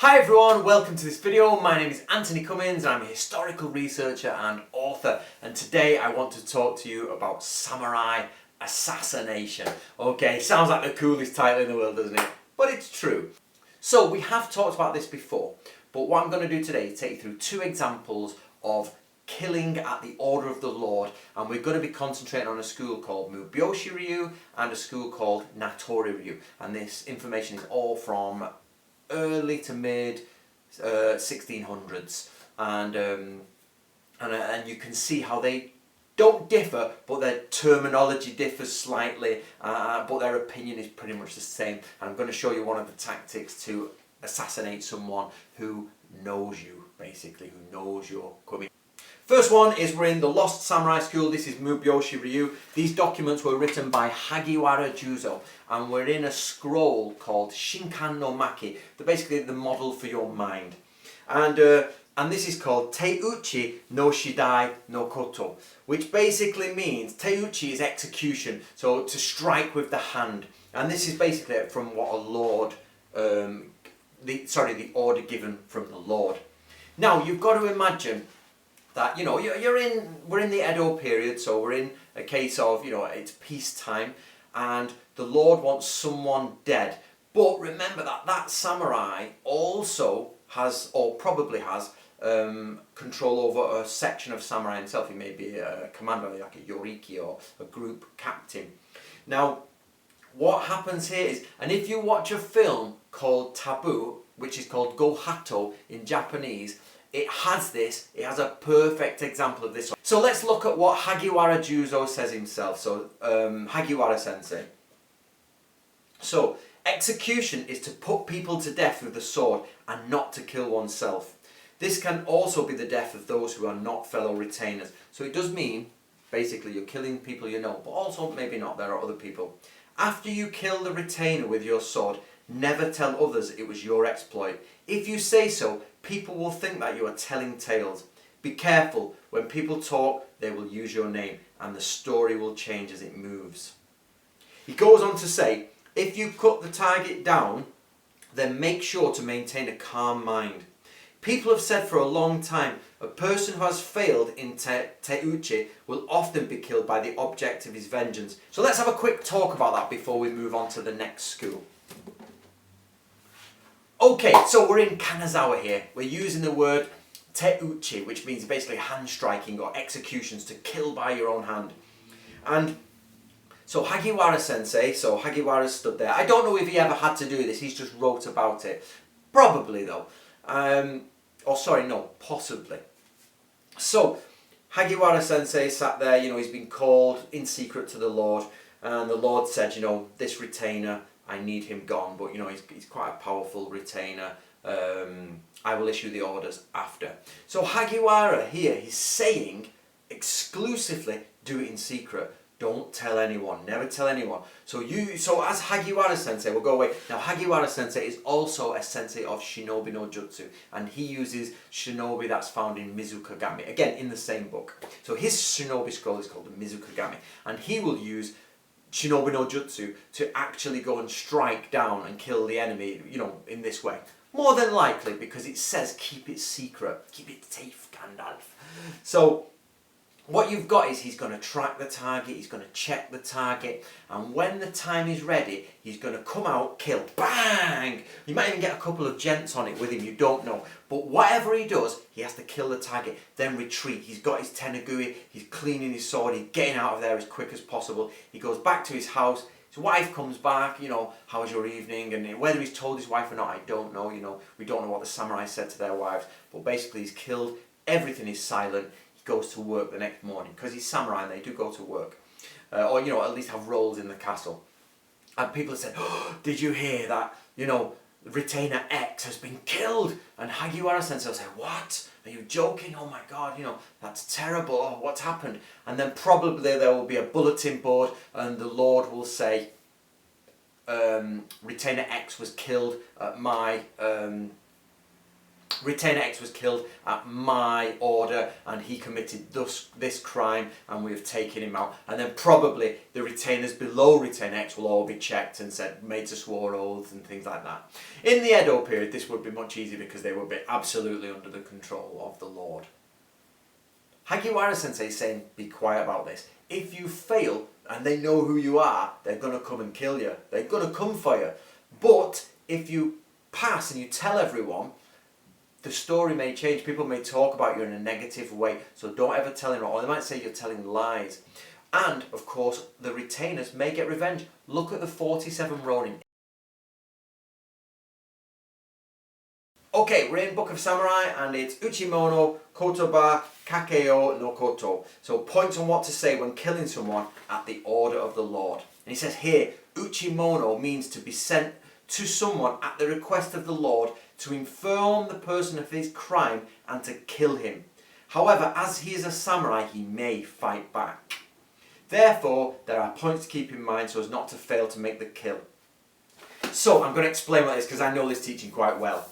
Hi everyone, welcome to this video. My name is Anthony Cummins and I'm a historical researcher and author, and today I want to talk to you about samurai assassination. Okay, sounds like the coolest title in the world, doesn't it? But it's true. So we have talked about this before, but what I'm going to do today is take you through two examples of killing at the order of the Lord, and we're going to be concentrating on a school called Mubioshi Ryu and a school called Natori Ryu, and this information is all from early to mid 1600s, and you can see how they don't differ, but their terminology differs slightly, but their opinion is pretty much the same. And I'm going to show you one of the tactics to assassinate someone who knows you, basically, who knows you're coming. First one is we're in the Lost Samurai School. This is Mubioshi Ryu. These documents were written by Hagiwara Juzo, and we're in a scroll called Shinkan no Maki. They're basically the model for your mind. And this is called Teuchi no Shidai no Koto, which basically means, Teuchi is execution, so to strike with the hand. And this is basically from what a lord, the order given from the Lord. Now, you've got to imagine that, you know, we're in the Edo period, so we're in a case of, you know, it's peacetime, and the Lord wants someone dead. But remember that that samurai also has, or probably has, control over a section of samurai himself. He may be a commander, like a yoriki or a group captain. Now, what happens here is, and if you watch a film called Taboo, which is called Gohato in Japanese, it has a perfect example of this. So let's look at what Hagiwara Juzo says himself. So Hagiwara sensei. So execution is to put people to death with the sword and not to kill oneself. This can also be the death of those who are not fellow retainers. So it does mean, basically, you're killing people you know, but also maybe not, there are other people. After you kill the retainer with your sword, never tell others it was your exploit. If you say so, people will think that you are telling tales. Be careful, when people talk, they will use your name, and the story will change as it moves. He goes on to say, if you cut the target down, then make sure to maintain a calm mind. People have said for a long time, a person who has failed in Teuchi will often be killed by the object of his vengeance. So let's have a quick talk about that before we move on to the next school. Okay, so we're in Kanazawa here. We're using the word Teuchi, which means basically hand striking or executions, to kill by your own hand. And so Hagiwara sensei, so Hagiwara stood there. I don't know if he ever had to do this, he's just wrote about it. Probably though. Possibly. So Hagiwara sensei sat there, you know, he's been called in secret to the Lord, and the Lord said, you know, this retainer, I need him gone, but you know, he's quite a powerful retainer. I will issue the orders after. So Hagiwara here, he's saying exclusively do it in secret. Don't tell anyone, never tell anyone. So as Hagiwara sensei, we'll go away. Now Hagiwara sensei is also a sensei of shinobi no jutsu, and he uses shinobi that's found in Mizukagami, again in the same book. So his shinobi scroll is called the Mizukagami, and he will use shinobi no jutsu to actually go and strike down and kill the enemy, you know, in this way. More than likely, because it says keep it secret, keep it safe, Gandalf. So what you've got is he's going to track the target, he's going to check the target, and when the time is ready, he's going to come out, kill, bang! You might even get a couple of gents on it with him, you don't know. But whatever he does, he has to kill the target, then retreat. He's got his tenugui, he's cleaning his sword, he's getting out of there as quick as possible. He goes back to his house, his wife comes back, you know, how was your evening? And whether he's told his wife or not, I don't know, you know. We don't know what the samurai said to their wives, but basically he's killed, everything is silent. Goes to work the next morning, because he's samurai and they do go to work, or you know, at least have roles in the castle. And people have said, oh, did you hear that, you know, retainer X has been killed? And Hagiwara sensei will say, what, are you joking? Oh my god, you know, that's terrible. Oh, what's happened? And then probably there will be a bulletin board, and the Lord will say, retainer X was killed at my Retainer X was killed at my order and he committed this crime and we have taken him out. And then probably the retainers below Retainer X will all be checked and said, made to swore oaths and things like that. In the Edo period, this would be much easier because they would be absolutely under the control of the Lord. Hagiwara Sensei is saying, be quiet about this. If you fail and they know who you are, they're going to come and kill you. They're going to come for you. But if you pass and you tell everyone, the story may change. People may talk about you in a negative way. So don't ever tell anyone. Or they might say you're telling lies. And, of course, the retainers may get revenge. Look at the 47 Ronin. Okay, we're in Book of Samurai and it's Uchimono Kotoba Kakeo no Koto. So points on what to say when killing someone at the order of the Lord. And he says here, Uchimono means to be sent to someone at the request of the Lord to inform the person of his crime and to kill him. However, as he is a samurai, he may fight back. Therefore, there are points to keep in mind so as not to fail to make the kill. So, I'm going to explain what this because I know this teaching quite well.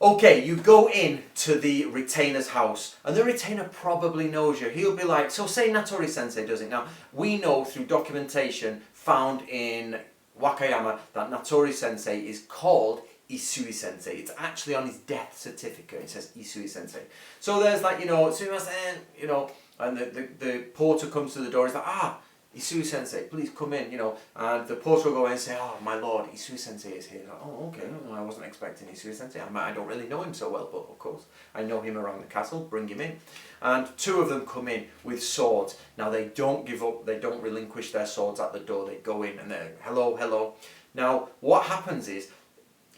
Okay, you go in to the retainer's house and the retainer probably knows you. He'll be like, so say Natori Sensei does it now. We know through documentation found in Wakayama that Natori Sensei is called Isui Sensei. It's actually on his death certificate. It says Isui Sensei. So there's like, sumimasen, and the porter comes to the door. He's like, Isui Sensei, please come in, And the porter will go in and say, oh, my lord, Isui Sensei is here. Like, oh, okay, I wasn't expecting Isui Sensei. I don't really know him so well, but of course, I know him around the castle, bring him in. And two of them come in with swords. Now, they don't give up, they don't relinquish their swords at the door. They go in and they're, hello, hello. Now, what happens is,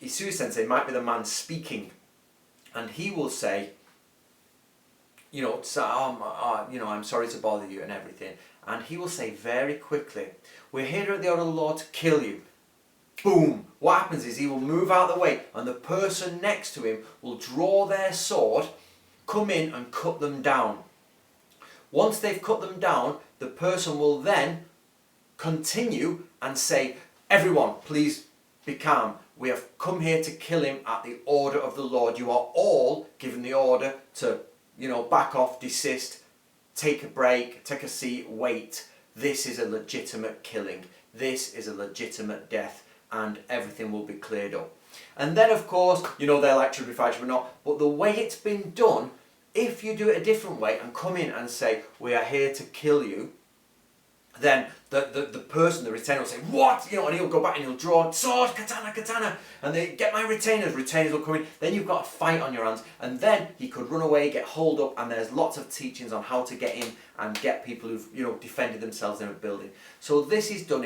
Isui Sensei might be the man speaking, and he will say, I'm sorry to bother you and everything. And he will say very quickly, we're here at the order of the Lord to kill you. Boom! What happens is he will move out of the way and the person next to him will draw their sword, come in and cut them down. Once they've cut them down, the person will then continue and say, everyone, please be calm. We have come here to kill him at the order of the Lord. You are all given the order to, back off, desist, take a break, take a seat, wait. This is a legitimate killing. This is a legitimate death and everything will be cleared up. And then, of course, they're like tribute fighter or not, but the way it's been done, if you do it a different way and come in and say, we are here to kill you, then the person, the retainer will say, what? And he'll go back and he'll draw sword, katana, and they get my retainers will come in. Then you've got a fight on your hands, and then he could run away, get holed up, and there's lots of teachings on how to get in and get people who've defended themselves in a building. So this is done.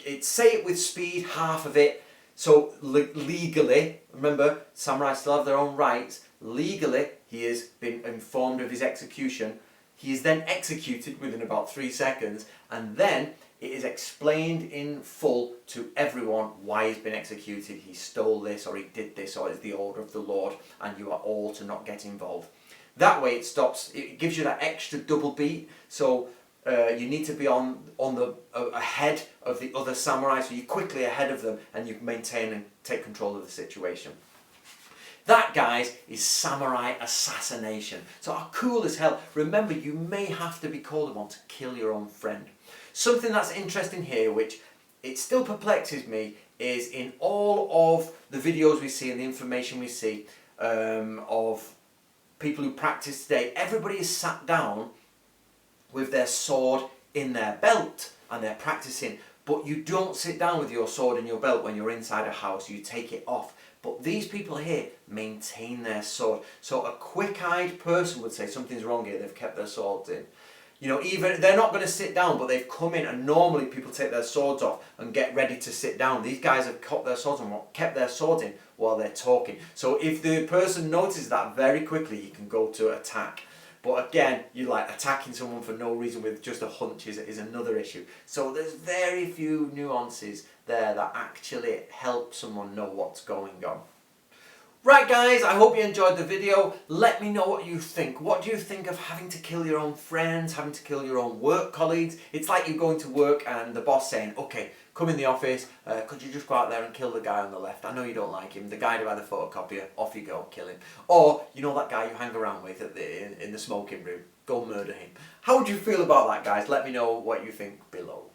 It's say it with speed, half of it. So legally, remember, samurai still have their own rights. Legally, he has been informed of his execution. He is then executed within about 3 seconds, and then it is explained in full to everyone why he's been executed. He stole this, or he did this, or it's the order of the Lord, and you are all to not get involved. That way it gives you that extra double beat, so you need to be ahead of the other samurai, so you're quickly ahead of them, and you maintain and take control of the situation. That, guys, is samurai assassination. So cool as hell. Remember, you may have to be called upon to kill your own friend. Something that's interesting here, which it still perplexes me, is in all of the videos we see and the information we see of people who practice today, everybody is sat down with their sword in their belt and they're practicing. But you don't sit down with your sword in your belt when you're inside a house. You take it off. But these people here maintain their sword. So a quick-eyed person would say something's wrong here. They've kept their swords in. Even they're not going to sit down, but they've come in, and normally people take their swords off and get ready to sit down. These guys have kept their swords on, kept their swords in while they're talking. So if the person notices that very quickly, he can go to attack. But again, attacking someone for no reason with just a hunch is another issue. So there's very few nuances there that actually help someone know what's going on. Right guys, I hope you enjoyed the video. Let me know what you think. What do you think of having to kill your own friends, having to kill your own work colleagues? It's like you're going to work and the boss saying, okay, come in the office, could you just go out there and kill the guy on the left? I know you don't like him, the guy who had the photocopier, off you go, kill him. Or, you know that guy you hang around with in the smoking room, go murder him. How would you feel about that, guys? Let me know what you think below.